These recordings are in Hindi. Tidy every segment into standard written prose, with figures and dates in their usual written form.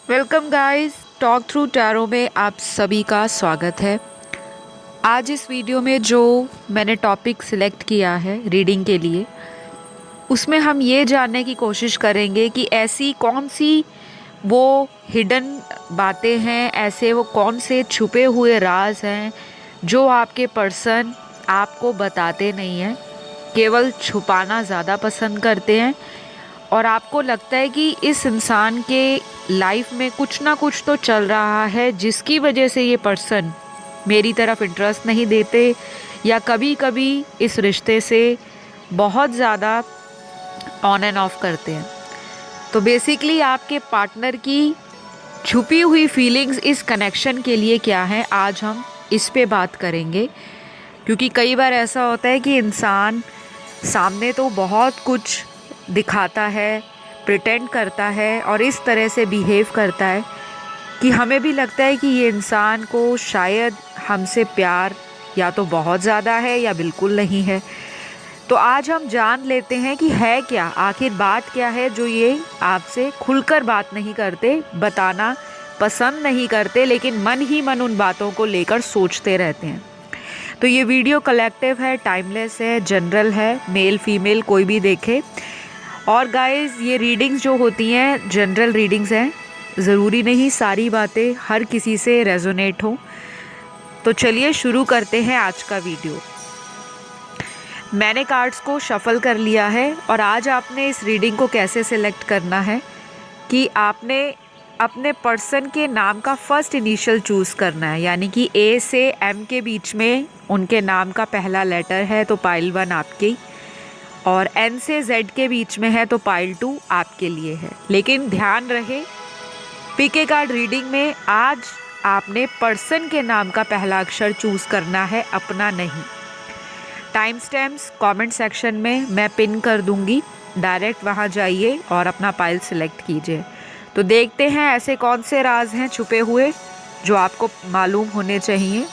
Welcome guys, talk through tarot में आप सभी का स्वागत है। आज इस वीडियो में जो मैंने टॉपिक सिलेक्ट किया है रीडिंग के लिए, उसमें हम ये जानने की कोशिश करेंगे कि ऐसी कौन सी वो हिडन बातें हैं, ऐसे वो कौन से छुपे हुए राज हैं जो आपके पर्सन आपको बताते नहीं हैं, केवल छुपाना ज़्यादा पसंद करते हैं। और आपको लगता है कि इस इंसान के लाइफ में कुछ ना कुछ तो चल रहा है जिसकी वजह से ये पर्सन मेरी तरफ इंटरेस्ट नहीं देते, या कभी कभी इस रिश्ते से बहुत ज़्यादा ऑन एंड ऑफ करते हैं। तो बेसिकली आपके पार्टनर की छुपी हुई फीलिंग्स इस कनेक्शन के लिए क्या है, आज हम इस पे बात करेंगे। क्योंकि कई बार ऐसा होता है कि इंसान सामने तो बहुत कुछ दिखाता है, प्रिटेंड करता है और इस तरह से बिहेव करता है कि हमें भी लगता है कि ये इंसान को शायद हमसे प्यार या तो बहुत ज़्यादा है या बिल्कुल नहीं है। तो आज हम जान लेते हैं कि है क्या, आखिर बात क्या है जो ये आपसे खुलकर बात नहीं करते, बताना पसंद नहीं करते, लेकिन मन ही मन उन बातों को लेकर सोचते रहते हैं। तो ये वीडियो कलेक्टिव है, टाइमलेस है, जनरल है, मेल फीमेल कोई भी देखे। और गाइस, ये रीडिंग्स जो होती हैं जनरल रीडिंग्स हैं, ज़रूरी नहीं सारी बातें हर किसी से रेजोनेट हो। तो चलिए शुरू करते हैं आज का वीडियो। मैंने कार्ड्स को शफल कर लिया है और आज आपने इस रीडिंग को कैसे सिलेक्ट करना है कि आपने अपने पर्सन के नाम का फर्स्ट इनिशियल चूज़ करना है, यानी कि ए से एम के बीच में उनके नाम का पहला लेटर है तो पाइल 1 आपकी, और एन से जेड के बीच में है तो पाइल 2 आपके लिए है। लेकिन ध्यान रहे, पीके कार्ड रीडिंग में आज आपने पर्सन के नाम का पहला अक्षर चूज़ करना है, अपना नहीं। टाइम स्टैम्प्स कमेंट सेक्शन में मैं पिन कर दूंगी, डायरेक्ट वहां जाइए और अपना पाइल सिलेक्ट कीजिए। तो देखते हैं ऐसे कौन से राज हैं छुपे हुए जो आपको मालूम होने चाहिए।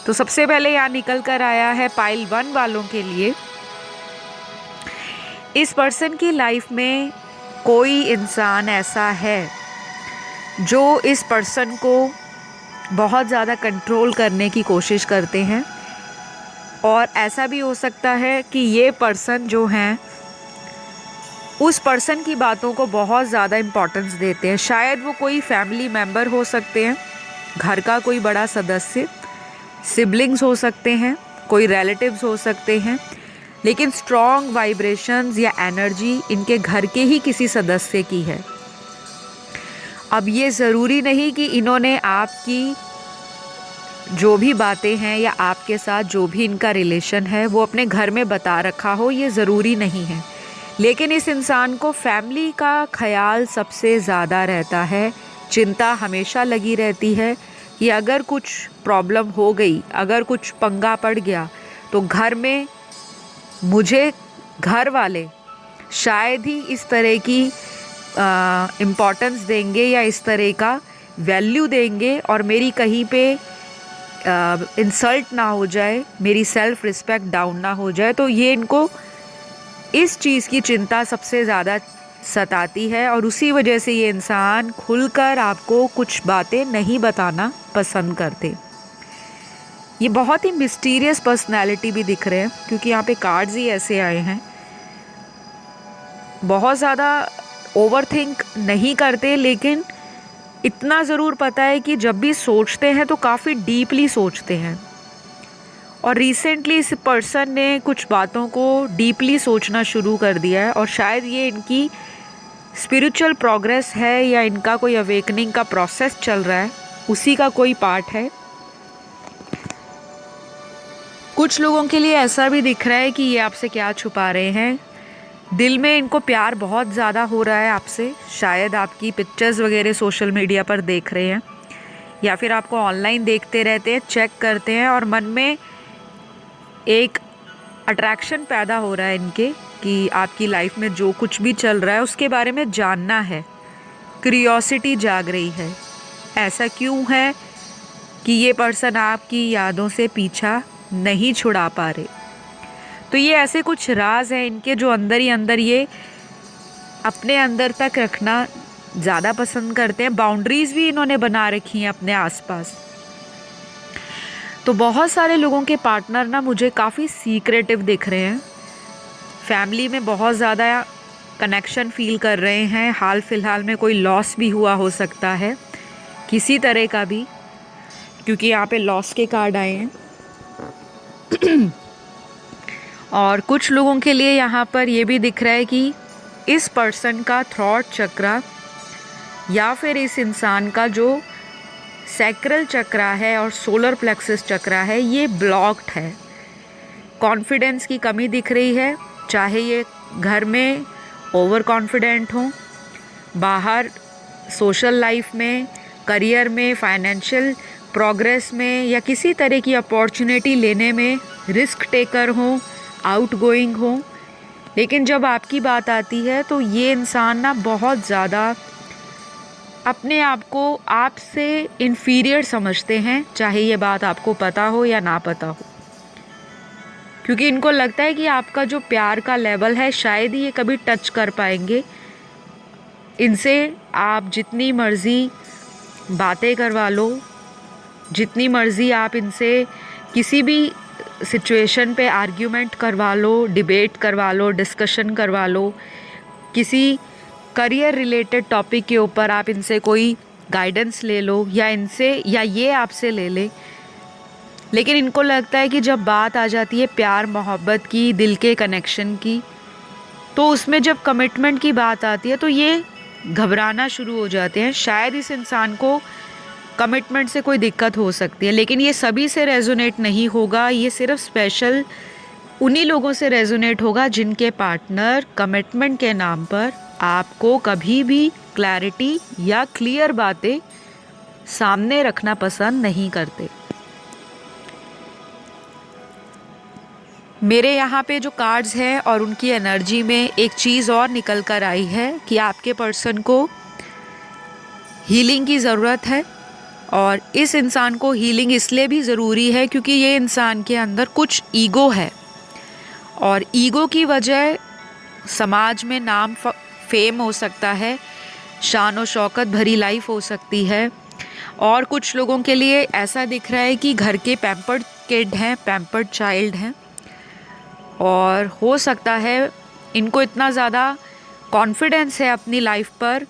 तो सबसे पहले यहाँ निकल कर आया है पाइल 1 वालों के लिए। इस पर्सन की लाइफ में कोई इंसान ऐसा है जो इस पर्सन को बहुत ज़्यादा कंट्रोल करने की कोशिश करते हैं, और ऐसा भी हो सकता है कि ये पर्सन जो हैं उस पर्सन की बातों को बहुत ज़्यादा इम्पोर्टेंस देते हैं। शायद वो कोई फैमिली मेम्बर हो सकते हैं, घर का कोई बड़ा सदस्य, सिबलिंग्स हो सकते हैं, कोई रिलेटिव्स हो सकते हैं, लेकिन स्ट्रॉन्ग वाइब्रेशंस या एनर्जी इनके घर के ही किसी सदस्य की है। अब ये ज़रूरी नहीं कि इन्होंने आपकी जो भी बातें हैं या आपके साथ जो भी इनका रिलेशन है वो अपने घर में बता रखा हो, ये ज़रूरी नहीं है। लेकिन इस इंसान को फैमिली का ख्याल सबसे ज़्यादा रहता है, चिंता हमेशा लगी रहती है कि अगर कुछ प्रॉब्लम हो गई, अगर कुछ पंगा पड़ गया तो घर में मुझे घर वाले शायद ही इस तरह की इम्पोर्टेंस देंगे या इस तरह का वैल्यू देंगे, और मेरी कहीं पे इंसल्ट ना हो जाए, मेरी सेल्फ रिस्पेक्ट डाउन ना हो जाए। तो ये इनको इस चीज़ की चिंता सबसे ज़्यादा सताती है, और उसी वजह से ये इंसान खुलकर आपको कुछ बातें नहीं बताना पसंद करते। ये बहुत ही मिस्टीरियस पर्सनैलिटी भी दिख रहे हैं, क्योंकि यहाँ पे कार्ड्स ही ऐसे आए हैं। बहुत ज़्यादा ओवरथिंक नहीं करते, लेकिन इतना ज़रूर पता है कि जब भी सोचते हैं तो काफ़ी डीपली सोचते हैं। और रिसेंटली इस पर्सन ने कुछ बातों को डीपली सोचना शुरू कर दिया है, और शायद ये इनकी स्पिरिचुअल प्रोग्रेस है या इनका कोई अवेकनिंग का प्रोसेस चल रहा है, उसी का कोई पार्ट है। कुछ लोगों के लिए ऐसा भी दिख रहा है कि ये आपसे क्या छुपा रहे हैं। दिल में इनको प्यार बहुत ज़्यादा हो रहा है आपसे, शायद आपकी पिक्चर्स वगैरह सोशल मीडिया पर देख रहे हैं, या फिर आपको ऑनलाइन देखते रहते हैं, चेक करते हैं, और मन में एक अट्रैक्शन पैदा हो रहा है इनके कि आपकी लाइफ में जो कुछ भी चल रहा है उसके बारे में जानना है। क्यूरियोसिटी जाग रही है। ऐसा क्यों है कि ये पर्सन आपकी यादों से पीछा नहीं छुड़ा पा रहे। तो ये ऐसे कुछ राज हैं इनके जो अंदर ही अंदर ये अपने अंदर तक रखना ज़्यादा पसंद करते हैं। बाउंड्रीज़ भी इन्होंने बना रखी हैं अपने आसपास। तो बहुत सारे लोगों के पार्टनर ना मुझे काफ़ी सीक्रेटिव दिख रहे हैं, फैमिली में बहुत ज़्यादा कनेक्शन फील कर रहे हैं। हाल फिलहाल में कोई लॉस भी हुआ हो सकता है, किसी तरह का भी, क्योंकि यहाँ पे लॉस के कार्ड आए हैं। और कुछ लोगों के लिए यहाँ पर ये भी दिख रहा है कि इस पर्सन का थ्रॉट चक्रा या फिर इस इंसान का जो सैक्रल चक्रा है और सोलर प्लेक्सस चक्रा है, ये ब्लॉक्ड है। कॉन्फिडेंस की कमी दिख रही है, चाहे ये घर में ओवर कॉन्फिडेंट हो, बाहर सोशल लाइफ में, करियर में, फाइनेंशियल प्रोग्रेस में, या किसी तरह की अपॉर्चुनिटी लेने में रिस्क टेकर हो, आउटगोइंग हो। लेकिन जब आपकी बात आती है तो ये इंसान ना बहुत ज़्यादा अपने आप को आपसे इन्फीरियर समझते हैं, चाहे ये बात आपको पता हो या ना पता हो, क्योंकि इनको लगता है कि आपका जो प्यार का लेवल है शायद ही ये कभी टच कर पाएंगे। इनसे आप जितनी मर्ज़ी बातें करवा लो, जितनी मर्ज़ी आप इनसे किसी भी सिचुएशन पे आर्ग्यूमेंट करवा लो, डिबेट करवा लो, डिस्कशन करवा लो, किसी करियर रिलेटेड टॉपिक के ऊपर आप इनसे कोई गाइडेंस ले लो, या इनसे या ये आपसे ले ले, लेकिन इनको लगता है कि जब बात आ जाती है प्यार मोहब्बत की, दिल के कनेक्शन की, तो उसमें जब कमिटमेंट की बात आती है तो ये घबराना शुरू हो जाते हैं। शायद इस इंसान को कमिटमेंट से कोई दिक्कत हो सकती है, लेकिन ये सभी से रेजोनेट नहीं होगा। ये सिर्फ स्पेशल उन्हीं लोगों से रेजोनेट होगा जिनके पार्टनर कमिटमेंट के नाम पर आपको कभी भी क्लैरिटी या क्लियर बातें सामने रखना पसंद नहीं करते। मेरे यहाँ पे जो कार्ड्स हैं और उनकी एनर्जी में एक चीज़ और निकल कर आई है कि आपके पर्सन को हीलिंग की ज़रूरत है, और इस इंसान को हीलिंग इसलिए भी ज़रूरी है क्योंकि ये इंसान के अंदर कुछ ईगो है, और ईगो की वजह समाज में नाम फेम हो सकता है, शान और शौकत भरी लाइफ हो सकती है। और कुछ लोगों के लिए ऐसा दिख रहा है कि घर के पैम्पर्ड किड हैं, पैम्पर्ड चाइल्ड हैं, और हो सकता है इनको इतना ज़्यादा कॉन्फिडेंस है अपनी लाइफ पर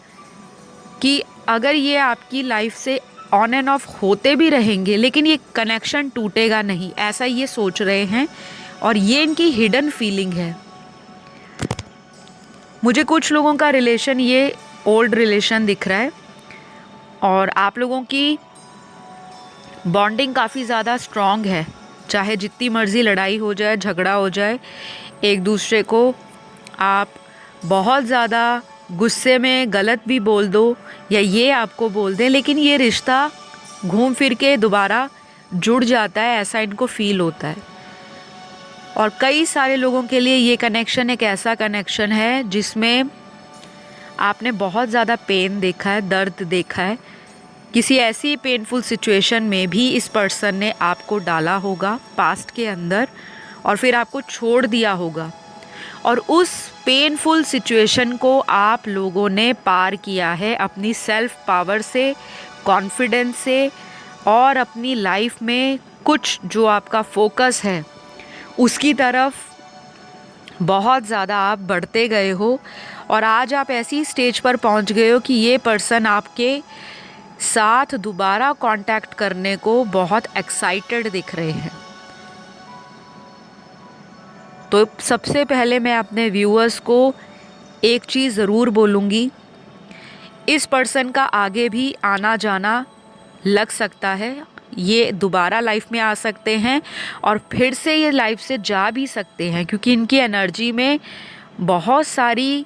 कि अगर ये आपकी लाइफ से ऑन एंड ऑफ होते भी रहेंगे लेकिन ये कनेक्शन टूटेगा नहीं, ऐसा ये सोच रहे हैं, और ये इनकी हिडन फीलिंग है। मुझे कुछ लोगों का रिलेशन ये ओल्ड रिलेशन दिख रहा है, और आप लोगों की बॉन्डिंग काफ़ी ज़्यादा स्ट्रॉन्ग है। चाहे जितनी मर्ज़ी लड़ाई हो जाए, झगड़ा हो जाए, एक दूसरे को आप बहुत ज़्यादा गुस्से में गलत भी बोल दो या ये आपको बोल दें, लेकिन ये रिश्ता घूम फिर के दोबारा जुड़ जाता है, ऐसा इनको फील होता है। और कई सारे लोगों के लिए ये कनेक्शन एक ऐसा कनेक्शन है जिसमें आपने बहुत ज़्यादा पेन देखा है, दर्द देखा है। किसी ऐसी पेनफुल सिचुएशन में भी इस पर्सन ने आपको डाला होगा पास्ट के अंदर, और फिर आपको छोड़ दिया होगा, और उस पेनफुल सिचुएशन को आप लोगों ने पार किया है अपनी सेल्फ पावर से, कॉन्फिडेंस से, और अपनी लाइफ में कुछ जो आपका फोकस है उसकी तरफ बहुत ज़्यादा आप बढ़ते गए हो, और आज आप ऐसी स्टेज पर पहुंच गए हो कि ये पर्सन आपके साथ दोबारा कांटेक्ट करने को बहुत एक्साइटेड दिख रहे हैं। तो सबसे पहले मैं अपने व्यूअर्स को एक चीज़ ज़रूर बोलूँगी, इस पर्सन का आगे भी आना जाना लग सकता है, ये दोबारा लाइफ में आ सकते हैं और फिर से ये लाइफ से जा भी सकते हैं, क्योंकि इनकी एनर्जी में बहुत सारी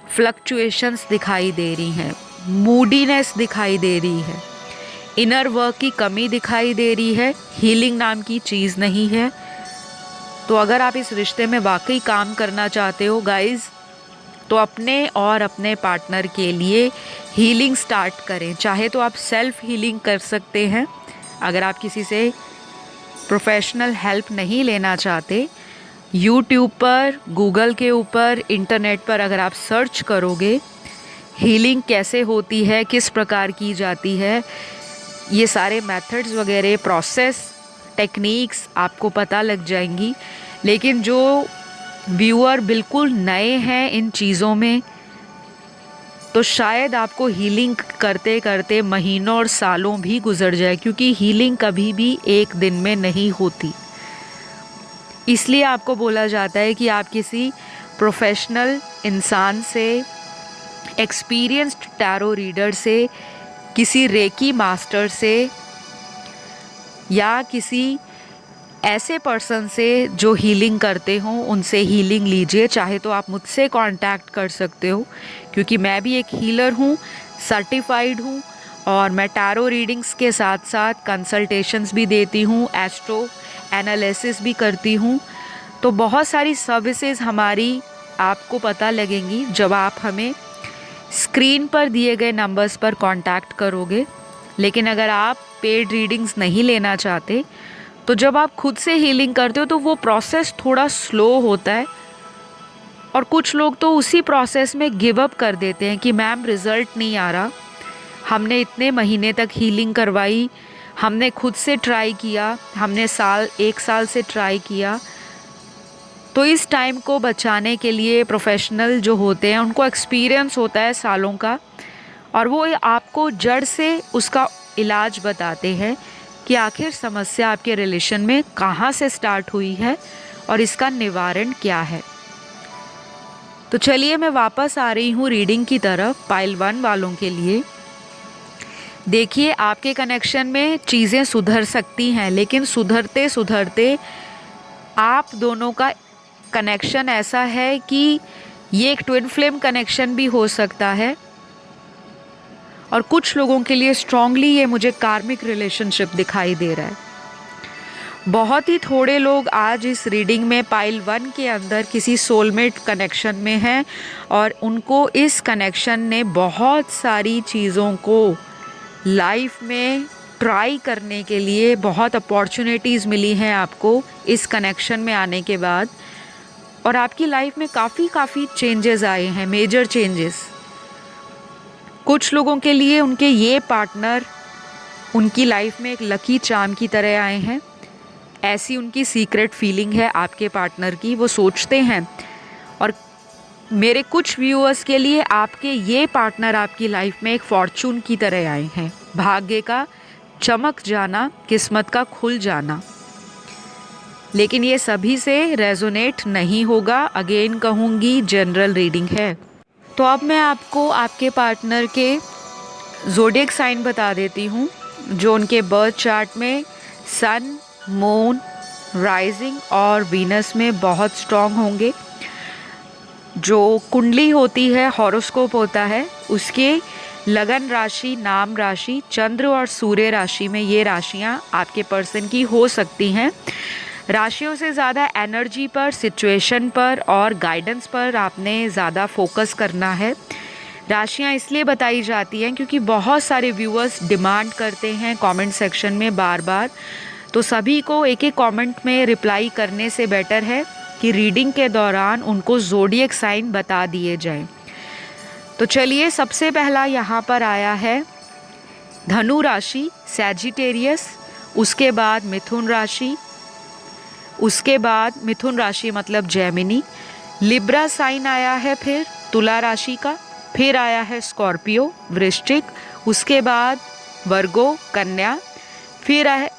फ्लक्चुएशंस दिखाई दे रही हैं, मूडीनेस दिखाई दे रही है, इनर वर्क की कमी दिखाई दे रही है, हीलिंग नाम की चीज़ नहीं है। तो अगर आप इस रिश्ते में वाकई काम करना चाहते हो गाइज़, तो अपने और अपने पार्टनर के लिए हीलिंग स्टार्ट करें। चाहे तो आप सेल्फ हीलिंग कर सकते हैं, अगर आप किसी से प्रोफेशनल हेल्प नहीं लेना चाहते, यूट्यूब पर, गूगल के ऊपर, इंटरनेट पर अगर आप सर्च करोगे हीलिंग कैसे होती है, किस प्रकार की जाती है, ये सारे मेथड्स वगैरह, प्रोसेस, टेक्निक्स आपको पता लग जाएंगी। लेकिन जो व्यूअर बिल्कुल नए हैं इन चीज़ों में, तो शायद आपको हीलिंग करते करते महीनों और सालों भी गुजर जाए, क्योंकि हीलिंग कभी भी एक दिन में नहीं होती। इसलिए आपको बोला जाता है कि आप किसी प्रोफेशनल इंसान से, एक्सपीरियंस्ड टैरो रीडर से, किसी रेकी मास्टर से या किसी ऐसे पर्सन से जो हीलिंग करते हों, उनसे हीलिंग लीजिए। चाहे तो आप मुझसे कांटेक्ट कर सकते हो, क्योंकि मैं भी एक हीलर हूँ, सर्टिफाइड हूँ, और मैं टैरो रीडिंग्स के साथ साथ कंसल्टेशंस भी देती हूँ, एस्ट्रो एनालिसिस भी करती हूँ। तो बहुत सारी सर्विसेज हमारी आपको पता लगेंगी जब आप हमें स्क्रीन पर दिए गए नंबर्स पर कांटेक्ट करोगे। लेकिन अगर आप पेड रीडिंग्स नहीं लेना चाहते, तो जब आप खुद से हीलिंग करते हो तो वो प्रोसेस थोड़ा स्लो होता है, और कुछ लोग तो उसी प्रोसेस में गिव अप कर देते हैं कि मैम रिज़ल्ट नहीं आ रहा, हमने इतने महीने तक हीलिंग करवाई, हमने खुद से ट्राई किया, हमने एक साल से ट्राई किया। तो इस टाइम को बचाने के लिए प्रोफेशनल जो होते हैं उनको एक्सपीरियंस होता है सालों का, और वो आपको जड़ से उसका इलाज बताते हैं कि आखिर समस्या आपके रिलेशन में कहाँ से स्टार्ट हुई है और इसका निवारण क्या है। तो चलिए मैं वापस आ रही हूँ रीडिंग की तरफ, पाइल 1 वालों के लिए। देखिए, आपके कनेक्शन में चीज़ें सुधर सकती हैं, लेकिन सुधरते सुधरते आप दोनों का कनेक्शन ऐसा है कि ये एक ट्विन फ्लेम कनेक्शन भी हो सकता है, और कुछ लोगों के लिए स्ट्रांगली ये मुझे कार्मिक रिलेशनशिप दिखाई दे रहा है। बहुत ही थोड़े लोग आज इस रीडिंग में पाइल 1 के अंदर किसी सोलमेट कनेक्शन में हैं, और उनको इस कनेक्शन ने बहुत सारी चीज़ों को लाइफ में ट्राई करने के लिए, बहुत अपॉर्चुनिटीज़ मिली हैं आपको इस कनेक्शन में आने के बाद, और आपकी लाइफ में काफ़ी चेंजेस आए हैं, मेजर चेंजेस। कुछ लोगों के लिए उनके ये पार्टनर उनकी लाइफ में एक लकी चार्म की तरह आए हैं, ऐसी उनकी सीक्रेट फीलिंग है आपके पार्टनर की, वो सोचते हैं। और मेरे कुछ व्यूअर्स के लिए आपके ये पार्टनर आपकी लाइफ में एक फॉर्चून की तरह आए हैं, भाग्य का चमक जाना, किस्मत का खुल जाना। लेकिन ये सभी से रेजोनेट नहीं होगा, अगेन कहूँगी जनरल रीडिंग है। तो अब मैं आपको आपके पार्टनर के ज़ोडिएक साइन बता देती हूँ, जो उनके बर्थ चार्ट में सन, मून, राइजिंग और वीनस में बहुत स्ट्रॉन्ग होंगे। जो कुंडली होती है, हॉरोस्कोप होता है, उसके लगन राशि, नाम राशि, चंद्र और सूर्य राशि में ये राशियाँ आपके पर्सन की हो सकती हैं। राशियों से ज़्यादा एनर्जी पर, सिचुएशन पर और गाइडेंस पर आपने ज़्यादा फोकस करना है। राशियाँ इसलिए बताई जाती हैं क्योंकि बहुत सारे व्यूअर्स डिमांड करते हैं कमेंट सेक्शन में बार बार, तो सभी को एक एक कमेंट में रिप्लाई करने से बेटर है कि रीडिंग के दौरान उनको ज़ोडिएक साइन बता दिए जाएं। तो चलिए, सबसे पहला यहाँ पर आया है धनु राशि, सैजिटेरियस, उसके बाद मिथुन राशि, उसके बाद मिथुन राशि मतलब जेमिनी, लिब्रा साइन आया है, फिर तुला राशि का, फिर आया है स्कॉर्पियो, वृश्चिक, उसके बाद वर्गो, कन्या, फिर है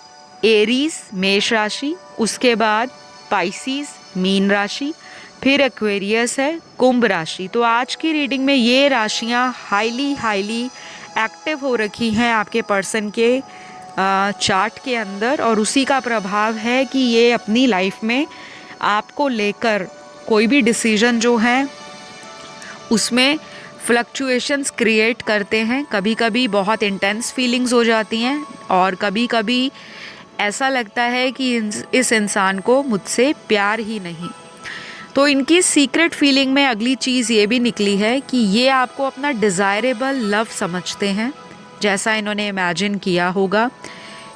एरीज, मेष राशि, उसके बाद पाइसिस, मीन राशि, फिर एक्वेरियस है, कुंभ राशि। तो आज की रीडिंग में ये राशियाँ हाईली एक्टिव हो रखी हैं आपके पर्सन के चार्ट के अंदर, और उसी का प्रभाव है कि ये अपनी लाइफ में आपको लेकर कोई भी डिसीजन जो है उसमें फ्लक्चुएशंस क्रिएट करते हैं। कभी कभी बहुत इंटेंस फीलिंग्स हो जाती हैं, और कभी कभी ऐसा लगता है कि इस इंसान को मुझसे प्यार ही नहीं। तो इनकी सीक्रेट फीलिंग में अगली चीज़ ये भी निकली है कि ये आपको अपना डिज़ायरेबल लव समझते हैं, जैसा इन्होंने इमेजिन किया होगा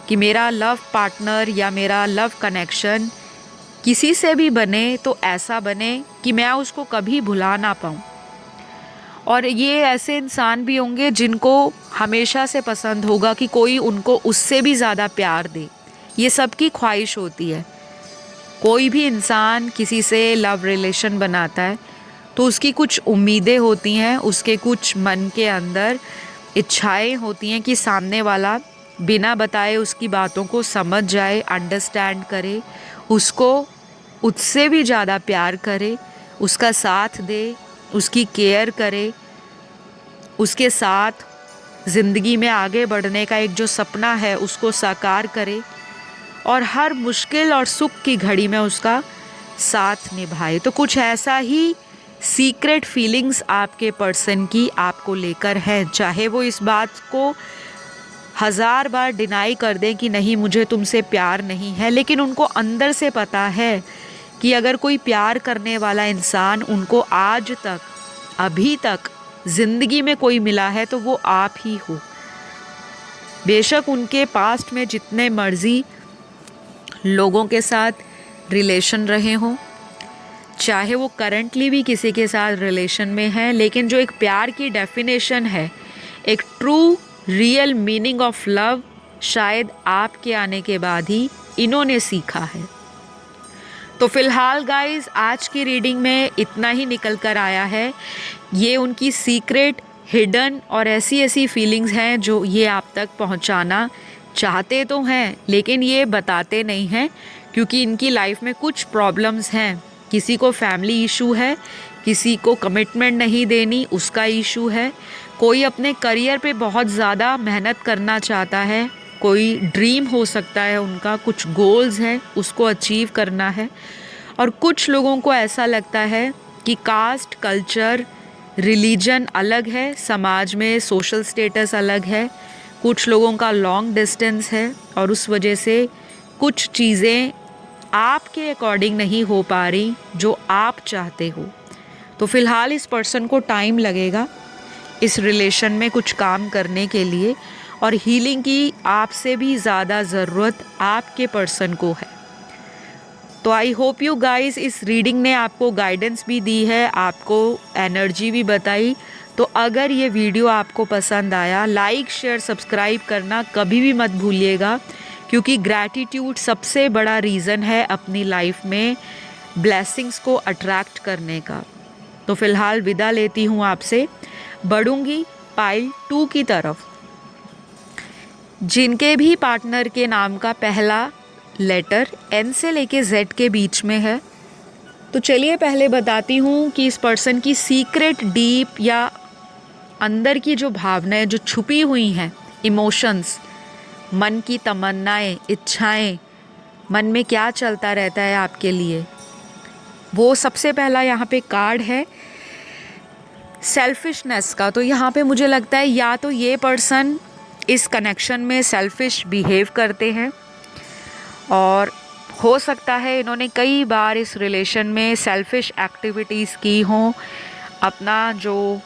कि मेरा लव पार्टनर या मेरा लव कनेक्शन किसी से भी बने तो ऐसा बने कि मैं उसको कभी भुला ना पाऊँ। और ये ऐसे इंसान भी होंगे जिनको हमेशा से पसंद होगा कि कोई उनको उससे भी ज़्यादा प्यार दे। ये सबकी ख्वाहिश होती है। कोई भी इंसान किसी से लव रिलेशन बनाता है तो उसकी कुछ उम्मीदें होती हैं, उसके कुछ मन के अंदर इच्छाएं होती हैं कि सामने वाला बिना बताए उसकी बातों को समझ जाए, अंडरस्टैंड करे, उसको उससे भी ज़्यादा प्यार करे, उसका साथ दे, उसकी केयर करे, उसके साथ ज़िंदगी में आगे बढ़ने का एक जो सपना है उसको साकार करे और हर मुश्किल और सुख की घड़ी में उसका साथ निभाए। तो कुछ ऐसा ही सीक्रेट फीलिंग्स आपके पर्सन की आपको लेकर है, चाहे वो इस बात को 1000 बार डिनाई कर दें कि नहीं मुझे तुमसे प्यार नहीं है, लेकिन उनको अंदर से पता है कि अगर कोई प्यार करने वाला इंसान उनको आज तक, अभी तक ज़िंदगी में कोई मिला है तो वो आप ही हो। बेशक उनके पास्ट में जितने मर्जी लोगों के साथ रिलेशन रहे हों, चाहे वो करंटली भी किसी के साथ रिलेशन में है, लेकिन जो एक प्यार की डेफिनेशन है, एक true real meaning of love, शायद आपके आने के बाद ही इन्होंने सीखा है। तो फ़िलहाल गाइस आज की रीडिंग में इतना ही निकल कर आया है। ये उनकी सीक्रेट, हिडन और ऐसी ऐसी फीलिंग्स हैं जो ये आप तक पहुंचाना चाहते तो हैं, लेकिन ये बताते नहीं हैं क्योंकि इनकी लाइफ में कुछ प्रॉब्लम्स हैं। किसी को फैमिली इशू है, किसी को कमिटमेंट नहीं देनी उसका इशू है, कोई अपने करियर पे बहुत ज़्यादा मेहनत करना चाहता है, कोई ड्रीम हो सकता है उनका, कुछ गोल्स हैं उसको अचीव करना है, और कुछ लोगों को ऐसा लगता है कि कास्ट, कल्चर, रिलीजन अलग है, समाज में सोशल स्टेटस अलग है, कुछ लोगों का लॉन्ग डिस्टेंस है और उस वजह से कुछ चीज़ें आपके अकॉर्डिंग नहीं हो पा रही जो आप चाहते हो। तो फ़िलहाल इस पर्सन को टाइम लगेगा इस रिलेशन में कुछ काम करने के लिए, और हीलिंग की आपसे भी ज़्यादा ज़रूरत आपके पर्सन को है। तो आई होप यू गाइस इस रीडिंग ने आपको गाइडेंस भी दी है, आपको एनर्जी भी बताई। तो अगर ये वीडियो आपको पसंद आया, लाइक, शेयर, सब्सक्राइब करना कभी भी मत भूलिएगा, क्योंकि ग्रैटिट्यूड सबसे बड़ा रीज़न है अपनी लाइफ में ब्लेसिंग्स को अट्रैक्ट करने का। तो फ़िलहाल विदा लेती हूँ आपसे, बढ़ूँगी पाइल 2 की तरफ। जिनके भी पार्टनर के नाम का पहला लेटर एन से लेके जेड के बीच में है, तो चलिए पहले बताती हूँ कि इस पर्सन की सीक्रेट, डीप या अंदर की जो भावनाएं जो छुपी हुई हैं, इमोशंस, मन की तमन्नाएं, इच्छाएं, मन में क्या चलता रहता है आपके लिए, वो सबसे पहला यहाँ पे कार्ड है सेल्फिशनेस का। तो यहाँ पे मुझे लगता है या तो ये पर्सन इस कनेक्शन में सेल्फिश बिहेव करते हैं, और हो सकता है इन्होंने कई बार इस रिलेशन में सेल्फिश एक्टिविटीज़ की हों। अपना जो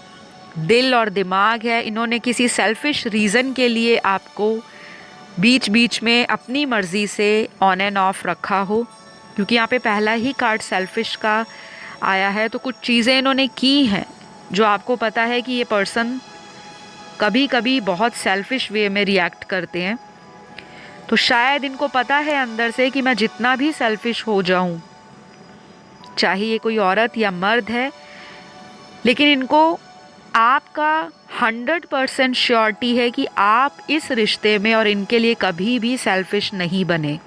दिल और दिमाग है, इन्होंने किसी सेल्फिश रीज़न के लिए आपको बीच बीच में अपनी मर्ज़ी से ऑन एंड ऑफ रखा हो, क्योंकि यहाँ पे पहला ही कार्ड सेल्फिश का आया है। तो कुछ चीज़ें इन्होंने की हैं जो आपको पता है कि ये पर्सन कभी कभी बहुत सेल्फिश वे में रिएक्ट करते हैं। तो शायद इनको पता है अंदर से कि मैं जितना भी सेल्फिश हो जाऊं, चाहे ये कोई औरत या मर्द है, लेकिन इनको आपका 100% श्योरिटी है कि आप इस रिश्ते में और इनके लिए कभी भी सेल्फिश नहीं बने।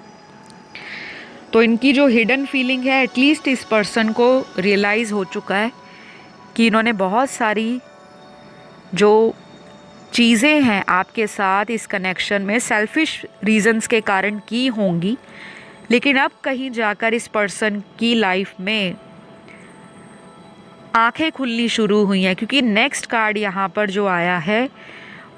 तो इनकी जो हिडन फीलिंग है, एटलीस्ट इस पर्सन को रियलाइज़ हो चुका है कि इन्होंने बहुत सारी जो चीज़ें हैं आपके साथ इस कनेक्शन में सेल्फिश रीज़न्स के कारण की होंगी, लेकिन अब कहीं जाकर इस पर्सन की लाइफ में आंखें खुलनी शुरू हुई हैं, क्योंकि नेक्स्ट कार्ड यहाँ पर जो आया है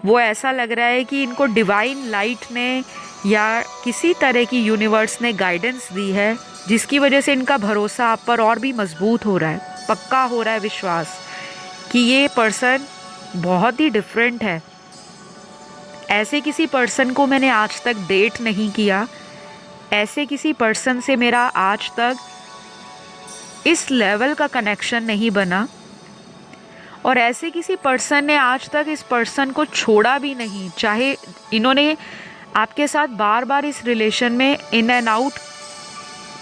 वो ऐसा लग रहा है कि इनको डिवाइन लाइट ने या किसी तरह की यूनिवर्स ने गाइडेंस दी है, जिसकी वजह से इनका भरोसा आप पर और भी मजबूत हो रहा है, पक्का हो रहा है विश्वास कि ये पर्सन बहुत ही डिफरेंट है। ऐसे किसी पर्सन को मैंने आज तक डेट नहीं किया, ऐसे किसी पर्सन से मेरा आज तक इस लेवल का कनेक्शन नहीं बना, और ऐसे किसी पर्सन ने आज तक इस पर्सन को छोड़ा भी नहीं, चाहे इन्होंने आपके साथ बार बार इस रिलेशन में इन एंड आउट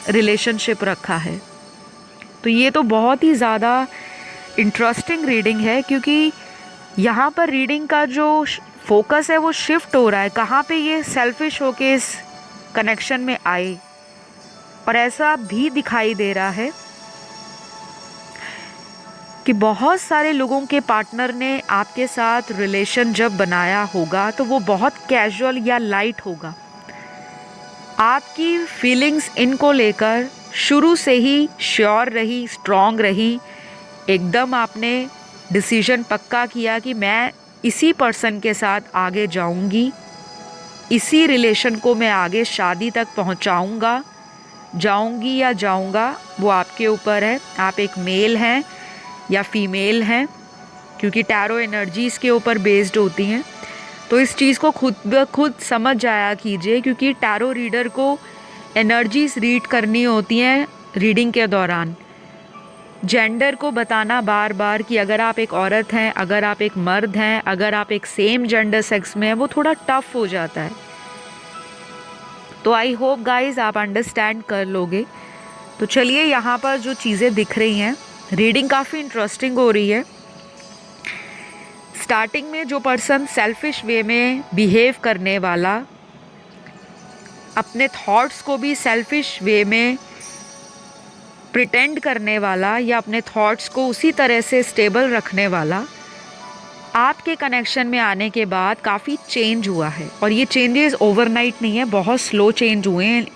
रिलेशनशिप रखा है। तो ये तो बहुत ही ज़्यादा इंटरेस्टिंग रीडिंग है, क्योंकि यहाँ पर रीडिंग का जो फोकस है वो शिफ्ट हो रहा है, कहाँ पे ये सेल्फिश होके इस कनेक्शन में आए। और ऐसा भी दिखाई दे रहा है कि बहुत सारे लोगों के पार्टनर ने आपके साथ रिलेशन जब बनाया होगा तो वो बहुत कैजुअल या लाइट होगा। आपकी फीलिंग्स इनको लेकर शुरू से ही श्योर रही, स्ट्रॉन्ग रही। एकदम आपने डिसीजन पक्का किया कि मैं इसी पर्सन के साथ आगे जाऊंगी, इसी रिलेशन को मैं आगे शादी तक पहुंचाऊंगा, जाऊंगी या जाऊंगा, वो आपके ऊपर है। आप एक मेल हैं या फीमेल हैं, क्योंकि टैरो एनर्जीज़ के ऊपर बेस्ड होती हैं। तो इस चीज़ को खुद ब खुद समझ जाया कीजिए, क्योंकि टैरो रीडर को एनर्जीज रीड करनी होती हैं रीडिंग के दौरान। जेंडर को बताना बार बार कि अगर आप एक औरत हैं, अगर आप एक मर्द हैं, अगर आप एक सेम जेंडर सेक्स में हैं, वो थोड़ा टफ हो जाता है। तो आई होप गाइज आप अंडरस्टैंड कर लोगे। तो चलिए, यहाँ पर जो चीज़ें दिख रही हैं, रीडिंग काफ़ी इंटरेस्टिंग हो रही है। स्टार्टिंग में जो पर्सन सेल्फिश वे में बिहेव करने वाला, अपने थॉट्स को भी सेल्फिश वे में प्रिटेंड करने वाला या अपने थॉट्स को उसी तरह से स्टेबल रखने वाला, आपके कनेक्शन में आने के बाद काफ़ी चेंज हुआ है। और ये चेंजेस ओवरनाइट नहीं है, बहुत स्लो चेंज हुए हैं,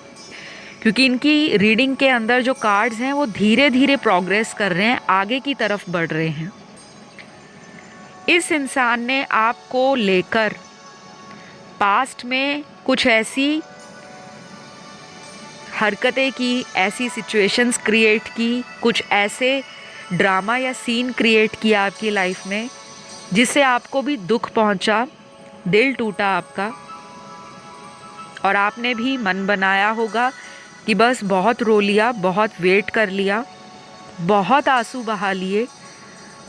क्योंकि इनकी रीडिंग के अंदर जो कार्ड्स हैं वो धीरे धीरे प्रोग्रेस कर रहे हैं, आगे की तरफ बढ़ रहे हैं। इस इंसान ने आपको लेकर पास्ट में कुछ ऐसी हरकतें की, ऐसी सिचुएशंस क्रिएट की, कुछ ऐसे ड्रामा या सीन क्रिएट किया आपकी लाइफ में जिससे आपको भी दुख पहुंचा, दिल टूटा आपका। और आपने भी मन बनाया होगा कि बस बहुत रो लिया, बहुत वेट कर लिया, बहुत आंसू बहा लिए,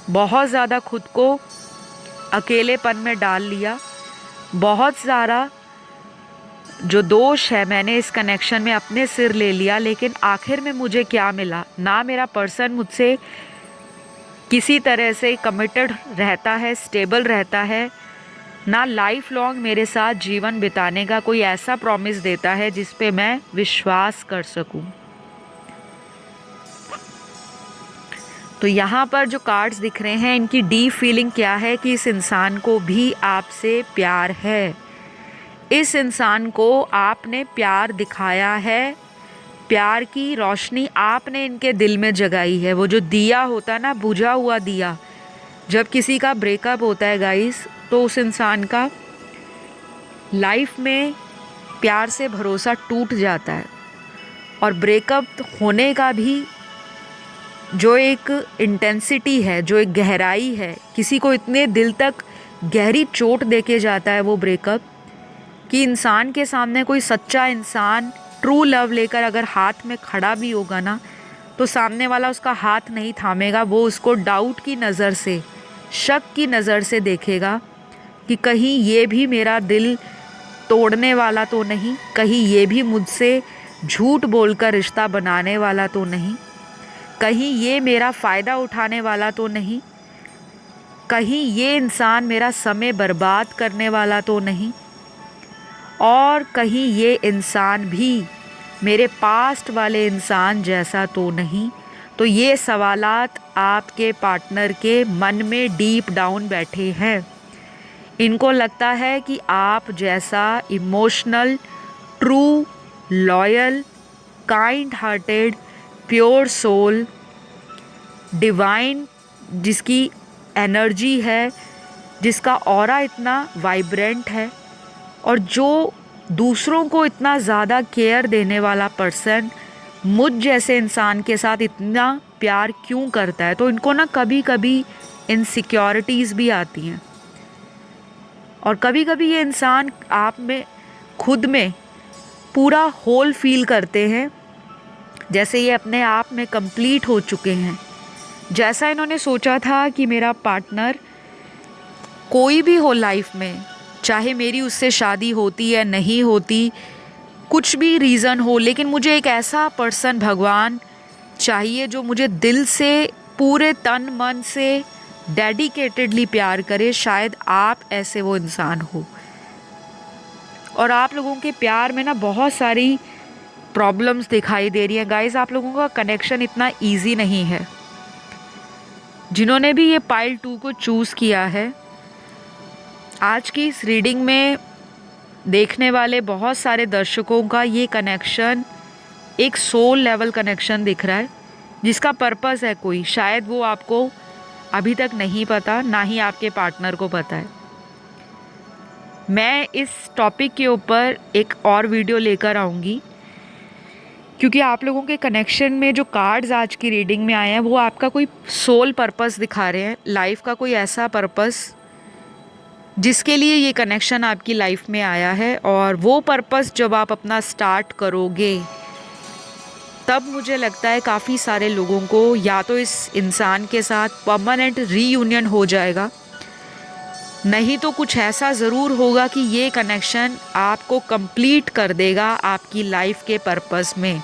बहुत ज़्यादा खुद को अकेलेपन में डाल लिया, बहुत सारा जो दोष है मैंने इस कनेक्शन में अपने सिर ले लिया। लेकिन आखिर में मुझे क्या मिला? ना मेरा पर्सन मुझसे किसी तरह से कमिटेड रहता है, स्टेबल रहता है, ना लाइफ लॉन्ग मेरे साथ जीवन बिताने का कोई ऐसा प्रॉमिस देता है जिस पे मैं विश्वास कर सकूं। तो यहाँ पर जो कार्ड्स दिख रहे हैं, इनकी डीप फीलिंग क्या है कि इस इंसान को भी आपसे प्यार है। इस इंसान को आपने प्यार दिखाया है, प्यार की रोशनी आपने इनके दिल में जगाई है। वो जो दिया होता है ना, बुझा हुआ दिया, जब किसी का ब्रेकअप होता है गाइस, तो उस इंसान का लाइफ में प्यार से भरोसा टूट जाता है। और ब्रेकअप होने का भी जो एक इंटेंसिटी है, जो एक गहराई है, किसी को इतने दिल तक गहरी चोट देके जाता है वो ब्रेकअप, कि इंसान के सामने कोई सच्चा इंसान ट्रू लव लेकर अगर हाथ में खड़ा भी होगा ना, तो सामने वाला उसका हाथ नहीं थामेगा, वो उसको डाउट की नज़र से, शक की नज़र से देखेगा कि कहीं ये भी मेरा दिल तोड़ने वाला तो नहीं, कहीं ये भी मुझसे झूठ बोलकर रिश्ता बनाने वाला तो नहीं, कहीं ये मेरा फ़ायदा उठाने वाला तो नहीं, कहीं ये इंसान मेरा समय बर्बाद करने वाला तो नहीं, और कहीं ये इंसान भी मेरे पास्ट वाले इंसान जैसा तो नहीं। तो ये सवालात आपके पार्टनर के मन में डीप डाउन बैठे हैं। इनको लगता है कि आप जैसा emotional, true, loyal, kind hearted, pure soul, divine जिसकी एनर्जी है, जिसका ऑरा इतना वाइब्रेंट है, और जो दूसरों को इतना ज़्यादा केयर देने वाला पर्सन मुझ जैसे इंसान के साथ इतना प्यार क्यों करता है। तो इनको ना कभी कभी इनसिक्योरिटीज़ भी आती हैं, और कभी कभी ये इंसान आप में खुद में पूरा होल फील करते हैं, जैसे ये अपने आप में कंप्लीट हो चुके हैं, जैसा इन्होंने सोचा था कि मेरा पार्टनर कोई भी हो लाइफ में, चाहे मेरी उससे शादी होती या नहीं होती, कुछ भी रीज़न हो, लेकिन मुझे एक ऐसा पर्सन भगवान चाहिए जो मुझे दिल से पूरे तन मन से डेडिकेटेडली प्यार करे। शायद आप ऐसे वो इंसान हो। और आप लोगों के प्यार में ना बहुत सारी प्रॉब्लम्स दिखाई दे रही हैं गाइस। आप लोगों का कनेक्शन इतना इजी नहीं है। जिन्होंने भी ये पाइल 2 को चूज़ किया है, आज की इस रीडिंग में देखने वाले बहुत सारे दर्शकों का ये कनेक्शन एक सोल लेवल कनेक्शन दिख रहा है, जिसका पर्पस है कोई, शायद वो आपको अभी तक नहीं पता, ना ही आपके पार्टनर को पता है। मैं इस टॉपिक के ऊपर एक और वीडियो लेकर आऊँगी, क्योंकि आप लोगों के कनेक्शन में जो कार्ड्स आज की रीडिंग में आए हैं वो आपका कोई सोल पर्पस दिखा रहे हैं, लाइफ का कोई ऐसा पर्पस जिसके लिए ये कनेक्शन आपकी लाइफ में आया है। और वो पर्पस जब आप अपना स्टार्ट करोगे, तब मुझे लगता है काफ़ी सारे लोगों को या तो इस इंसान के साथ परमानेंट रीयूनियन हो जाएगा, नहीं तो कुछ ऐसा ज़रूर होगा कि ये कनेक्शन आपको कंप्लीट कर देगा आपकी लाइफ के पर्पस में।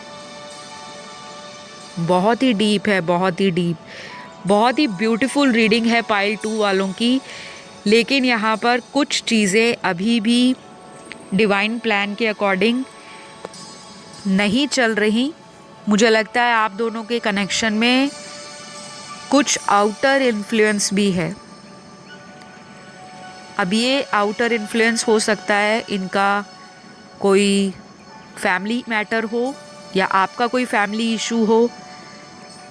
बहुत ही डीप है, बहुत ही डीप, बहुत ही ब्यूटीफुल रीडिंग है पाइल 2 वालों की। लेकिन यहाँ पर कुछ चीज़ें अभी भी डिवाइन प्लान के अकॉर्डिंग नहीं चल रही। मुझे लगता है आप दोनों के कनेक्शन में कुछ आउटर इन्फ्लुएंस भी है। अब ये आउटर इन्फ्लुएंस हो सकता है इनका कोई फैमिली मैटर हो या आपका कोई फैमिली इशू हो।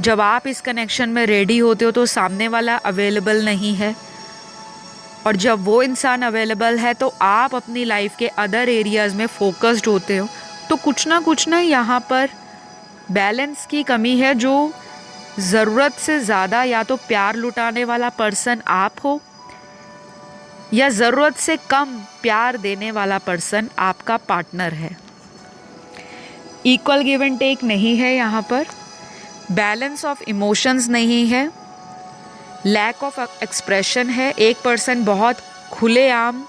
जब आप इस कनेक्शन में रेडी होते हो तो सामने वाला अवेलेबल नहीं है, और जब वो इंसान अवेलेबल है तो आप अपनी लाइफ के अदर एरियाज़ में फोकस्ड होते हो। तो कुछ ना यहाँ पर बैलेंस की कमी है, जो ज़रूरत से ज़्यादा या तो प्यार लुटाने वाला पर्सन आप हो, या ज़रूरत से कम प्यार देने वाला पर्सन आपका पार्टनर है। इक्वल गिव एंड टेक नहीं है यहाँ पर, बैलेंस ऑफ इमोशंस नहीं है, लैक ऑफ एक्सप्रेशन है। एक पर्सन बहुत खुलेआम,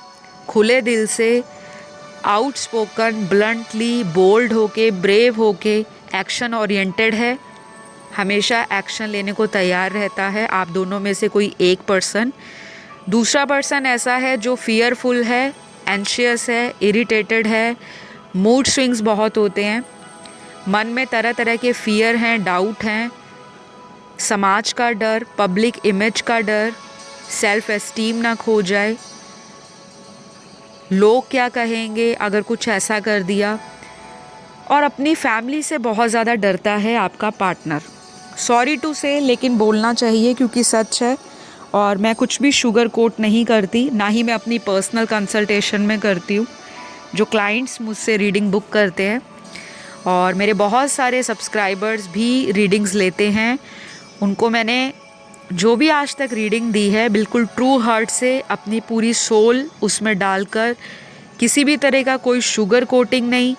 खुले दिल से, आउटस्पोकन, ब्लंटली, बोल्ड होके, ब्रेव होके, एक्शन ओरिएंटेड है, हमेशा एक्शन लेने को तैयार रहता है। आप दोनों में से कोई एक पर्सन। दूसरा पर्सन ऐसा है जो फियरफुल है, एंशियस है, इरिटेटेड है, मूड स्विंग्स बहुत होते हैं, मन में तरह तरह के फियर हैं, डाउट हैं, समाज का डर, पब्लिक इमेज का डर, सेल्फ एस्टीम ना खो जाए, लोग क्या कहेंगे अगर कुछ ऐसा कर दिया, और अपनी फैमिली से बहुत ज़्यादा डरता है आपका पार्टनर। सॉरी टू से, लेकिन बोलना चाहिए क्योंकि सच है। और मैं कुछ भी शुगर कोट नहीं करती, ना ही मैं अपनी पर्सनल कंसल्टेशन में करती हूँ। जो क्लाइंट्स मुझसे रीडिंग बुक करते हैं, और मेरे बहुत सारे सब्सक्राइबर्स भी रीडिंग्स लेते हैं, उनको मैंने जो भी आज तक रीडिंग दी है बिल्कुल ट्रू हार्ट से, अपनी पूरी सोल उसमें डालकर, किसी भी तरह का कोई शुगर कोटिंग नहीं,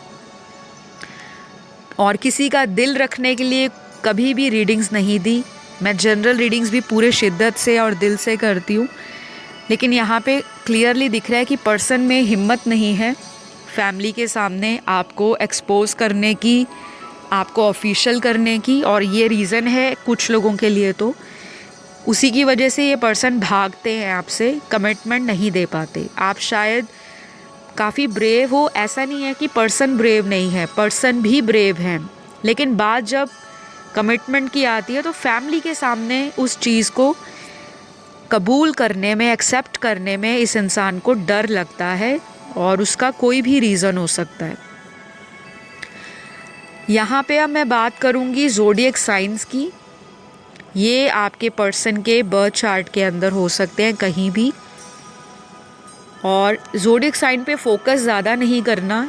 और किसी का दिल रखने के लिए कभी भी रीडिंग्स नहीं दी। मैं जनरल रीडिंग्स भी पूरे शिद्दत से और दिल से करती हूँ। लेकिन यहाँ पे क्लियरली दिख रहा है कि पर्सन में हिम्मत नहीं है फैमिली के सामने आपको एक्सपोज करने की, आपको ऑफिशियल करने की। और ये रीज़न है कुछ लोगों के लिए, तो उसी की वजह से ये पर्सन भागते हैं आपसे, कमिटमेंट नहीं दे पाते। आप शायद काफ़ी ब्रेव हो, ऐसा नहीं है कि पर्सन ब्रेव नहीं है, पर्सन भी ब्रेव हैं, लेकिन बात जब कमिटमेंट की आती है तो फैमिली के सामने उस चीज़ को कबूल करने में, एक्सेप्ट करने में इस इंसान को डर लगता है, और उसका कोई भी रीज़न हो सकता है। यहाँ पे अब मैं बात करूँगी ज़ोडिएक साइंस की। ये आपके पर्सन के बर्थ चार्ट के अंदर हो सकते हैं कहीं भी, और ज़ोडिएक साइन पे फोकस ज़्यादा नहीं करना,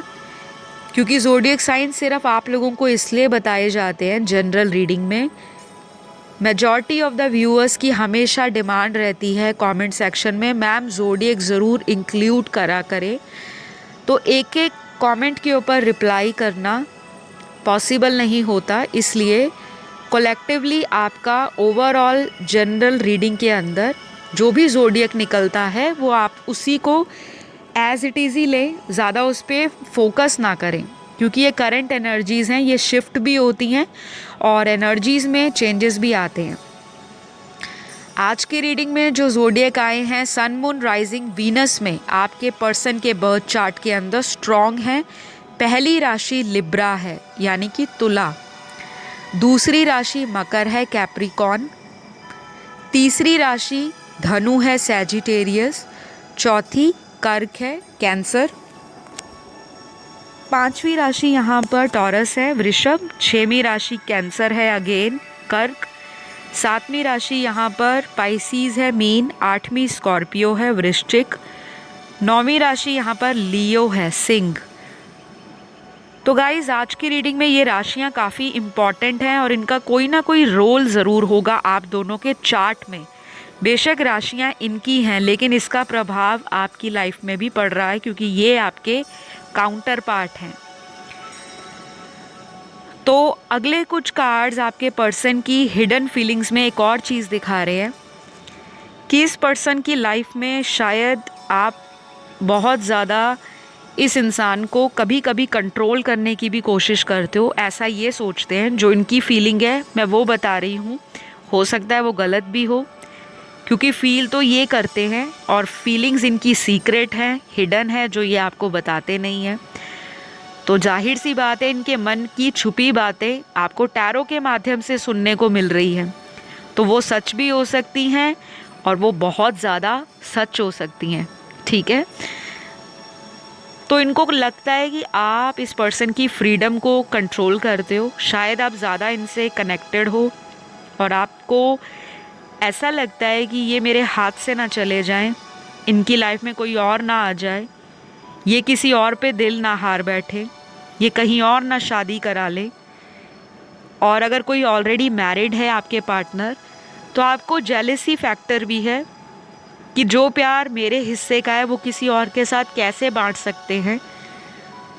क्योंकि ज़ोडिएक साइन सिर्फ आप लोगों को इसलिए बताए जाते हैं जनरल रीडिंग में। मेजॉरिटी ऑफ द व्यूअर्स की हमेशा डिमांड रहती है कमेंट सेक्शन में, मैम ज़ोडिएक ज़रूर इंक्लूड करा करें। तो एक एक कमेंट के ऊपर रिप्लाई करना पॉसिबल नहीं होता, इसलिए कलेक्टिवली आपका ओवरऑल जनरल रीडिंग के अंदर जो भी ज़ोडियक निकलता है वो आप उसी को एज इट इज़ ही लें, ज़्यादा उस पर फोकस ना करें, क्योंकि ये करंट एनर्जीज़ हैं, ये शिफ्ट भी होती हैं और एनर्जीज़ में चेंजेस भी आते हैं। आज की रीडिंग में जो ज़ोडियक आए हैं सन मून राइजिंग वीनस में आपके पर्सन के बर्थ चार्ट के अंदर स्ट्रॉन्ग है। पहली राशि लिब्रा है यानी कि तुला, दूसरी राशि मकर है कैप्रिकॉन, तीसरी राशि धनु है सैजिटेरियस, चौथी कर्क है कैंसर, पांचवी राशि यहाँ पर टॉरस है वृषभ, छठवीं राशि कैंसर है अगेन कर्क, सातवीं राशि यहाँ पर पाइसीज है मीन, आठवीं स्कॉर्पियो है वृश्चिक, नौवीं राशि यहाँ पर लियो है सिंह। तो गाइज आज की रीडिंग में ये राशियाँ काफ़ी इम्पॉर्टेंट हैं और इनका कोई ना कोई रोल ज़रूर होगा आप दोनों के चार्ट में। बेशक राशियाँ इनकी हैं लेकिन इसका प्रभाव आपकी लाइफ में भी पड़ रहा है क्योंकि ये आपके काउंटर पार्ट हैं। तो अगले कुछ कार्ड्स आपके पर्सन की हिडन फीलिंग्स में एक और चीज़ दिखा रहे हैं कि इस पर्सन की लाइफ में शायद आप बहुत ज़्यादा इस इंसान को कभी कभी कंट्रोल करने की भी कोशिश करते हो, ऐसा ये सोचते हैं। जो इनकी फीलिंग है मैं वो बता रही हूँ, हो सकता है वो गलत भी हो क्योंकि फील तो ये करते हैं और फीलिंग्स इनकी सीक्रेट हैं, हिडन है, जो ये आपको बताते नहीं हैं। तो जाहिर सी बात है इनके मन की छुपी बातें आपको टैरो के माध्यम से सुनने को मिल रही हैं, तो वो सच भी हो सकती हैं और वो बहुत ज़्यादा सच हो सकती हैं, ठीक है। तो इनको लगता है कि आप इस पर्सन की फ्रीडम को कंट्रोल करते हो, शायद आप ज़्यादा इनसे कनेक्टेड हो और आपको ऐसा लगता है कि ये मेरे हाथ से ना चले जाएं, इनकी लाइफ में कोई और ना आ जाए, ये किसी और पे दिल ना हार बैठे, ये कहीं और ना शादी करा ले। और अगर कोई ऑलरेडी मैरिड है आपके पार्टनर तो आपको जेलसी फैक्टर भी है कि जो प्यार मेरे हिस्से का है वो किसी और के साथ कैसे बांट सकते हैं।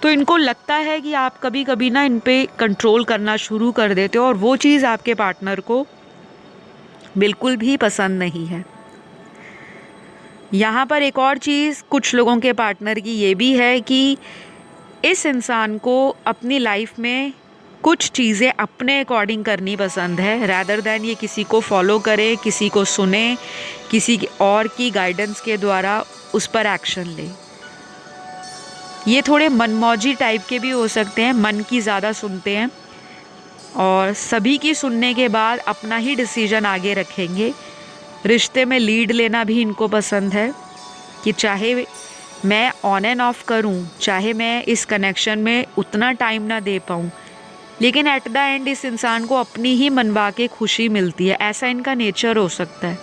तो इनको लगता है कि आप कभी कभी ना इन पे कंट्रोल करना शुरू कर देते हो और वो चीज़ आपके पार्टनर को बिल्कुल भी पसंद नहीं है। यहाँ पर एक और चीज़ कुछ लोगों के पार्टनर की ये भी है कि इस इंसान को अपनी लाइफ में कुछ चीज़ें अपने अकॉर्डिंग करनी पसंद है, रैदर दैन ये किसी को फॉलो करे, किसी को सुने, किसी और की गाइडेंस के द्वारा उस पर एक्शन ले। ये थोड़े मनमौजी टाइप के भी हो सकते हैं, मन की ज़्यादा सुनते हैं और सभी की सुनने के बाद अपना ही डिसीजन आगे रखेंगे। रिश्ते में लीड लेना भी इनको पसंद है कि चाहे मैं ऑन एंड ऑफ करूं, चाहे मैं इस कनेक्शन में उतना टाइम ना दे पाऊं, लेकिन एट द एंड इस इंसान को अपनी ही मनवा के खुशी मिलती है, ऐसा इनका नेचर हो सकता है।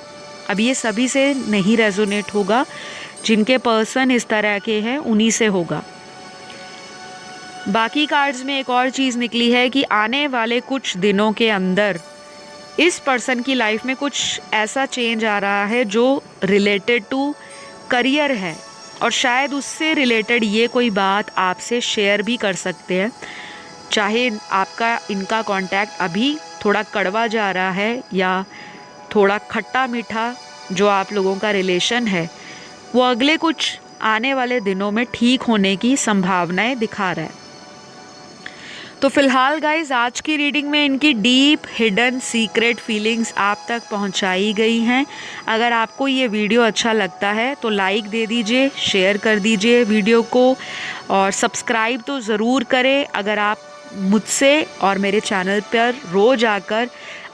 अब ये सभी से नहीं रेजोनेट होगा, जिनके पर्सन इस तरह के हैं उन्हीं से होगा। बाकी कार्ड्स में एक और चीज़ निकली है कि आने वाले कुछ दिनों के अंदर इस पर्सन की लाइफ में कुछ ऐसा चेंज आ रहा है जो रिलेटेड टू करियर है और शायद उससे रिलेटेड ये कोई बात आपसे शेयर भी कर सकते हैं। चाहे आपका इनका कांटेक्ट अभी थोड़ा कड़वा जा रहा है या थोड़ा खट्टा मीठा जो आप लोगों का रिलेशन है वो अगले कुछ आने वाले दिनों में ठीक होने की संभावनाएं दिखा रहा है। तो फिलहाल गाइज आज की रीडिंग में इनकी डीप हिडन सीक्रेट फीलिंग्स आप तक पहुंचाई गई हैं। अगर आपको ये वीडियो अच्छा लगता है तो लाइक दे दीजिए, शेयर कर दीजिए वीडियो को और सब्सक्राइब तो ज़रूर करें। अगर आप मुझसे और मेरे चैनल पर रोज़ आकर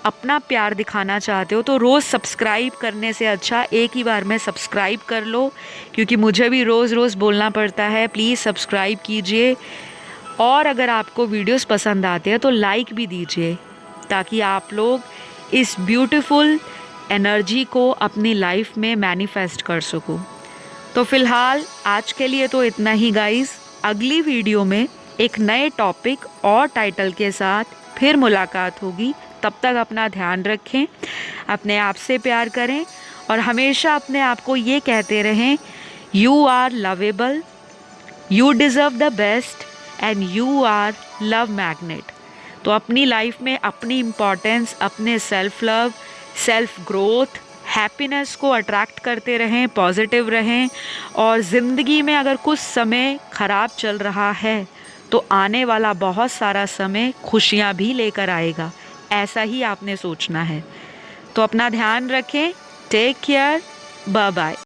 अपना प्यार दिखाना चाहते हो तो रोज़ सब्सक्राइब करने से अच्छा एक ही बार में सब्सक्राइब कर लो, क्योंकि मुझे भी रोज़ रोज़ बोलना पड़ता है। प्लीज़ सब्सक्राइब कीजिए और अगर आपको वीडियोस पसंद आते हैं तो लाइक भी दीजिए ताकि आप लोग इस ब्यूटीफुल एनर्जी को अपनी लाइफ में मैनिफेस्ट कर सको। तो फिलहाल आज के लिए तो इतना ही गाइस। अगली वीडियो में एक नए टॉपिक और टाइटल के साथ फिर मुलाकात होगी। तब तक अपना ध्यान रखें, अपने आप से प्यार करें और हमेशा अपने आप को ये कहते रहें, you are lovable, you deserve the best and you are love magnet. तो अपनी लाइफ में अपनी इम्पोर्टेंस, अपने self love, self growth, happiness को अट्रैक्ट करते रहें, पॉजिटिव रहें। और ज़िंदगी में अगर कुछ समय ख़राब चल रहा है तो आने वाला बहुत सारा समय खुशियाँ भी लेकर आएगा, ऐसा ही आपने सोचना है। तो अपना ध्यान रखें। Take care. Bye bye.